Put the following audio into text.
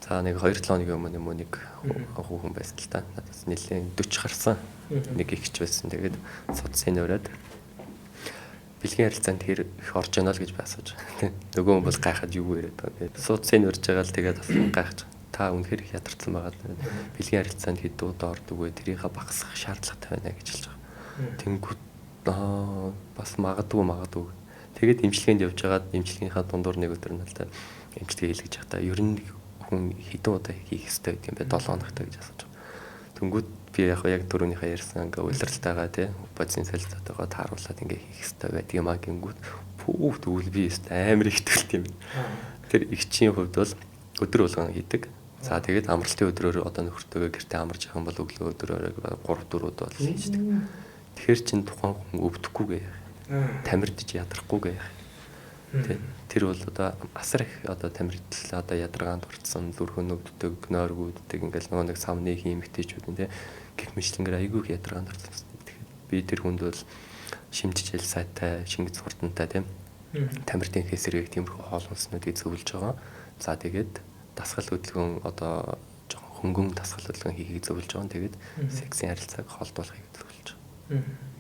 За нэг 2-7 хоногийн өмнө нэг хүүхэн байсан л та. Надаас нэлээд 40 гарсан. Нэг ихч байсан. Тэгээд судсын өрөөд бэлгийн харилцаанд тэр их орж яана л гэж байсаж. Нөгөө хүн бол гайхаад юу яриад байгаа. Судсын өрж байгаа л тэгээд гайхаж. Та үнэхээр их ядарсан байгаа. Бэлгийн харилцаанд хэд удаа ордог вэ? Тэрийг багасгах шаардлагатай байна гэж хэлж байгаа. Тэнгүүд бас магадгүй. Тэгээд эмчилгээнд явж байгаад эмчилгээнийхаа дундуур нэг өдөр нь л та эмчилгээ хийлгэж явахдаа ер нь хүн хэдэн удаа хийх ёстой гэдэг юм бэ? 7 хоногтой гэж асууж байгаа. Тэнгүүд би яг дөрөвнийхээ ярьсан ингээ улиралтайгаа тий бодисын солилцоотойгоо тааруулаад ингээ хийх ёстой байдаг юм аа гингүүд пүү тэгвэл би амар их төлт юм. Тэр игчийн хувьд бол өдөр болгон хийдэг. За тэгээд амралтын өдрөөр одоо нөхөртөөгөө гэртээ амарч явах юм бол өглөө өдрөөр 3-4 удаа бол хийдэг. Тэгэхээр чин тухайн хүн өвдөхгүй гэх. Тамирдж ядрахгүй гэх. Тэр бол одоо асар их одоо тамирдл одоо ядаргаанд орцсон зүрхнүүдтэй гнойргүүдтэй ингээл нөгөө нэг савны хиймэгтэйчүүд нь гэх мэтлэнгээр айгүй ядаргаанд орцсон. Тэгэхээр би тэр хүнд бол шимтжил сайтай, шингэц хурдантай тийм тамиртын хэсрэг тиймэрхүү хоол хүнснүүдийг зөвлөж байгаа. За тэгээд дасгал хөдөлгөөн одоо жоохон хөнгөн дасгал хөдөлгөөн хийхийг зөвлөж байгаа. Тэгээд сексийн харилцааг холдуулахыг зөвлөж байгаа.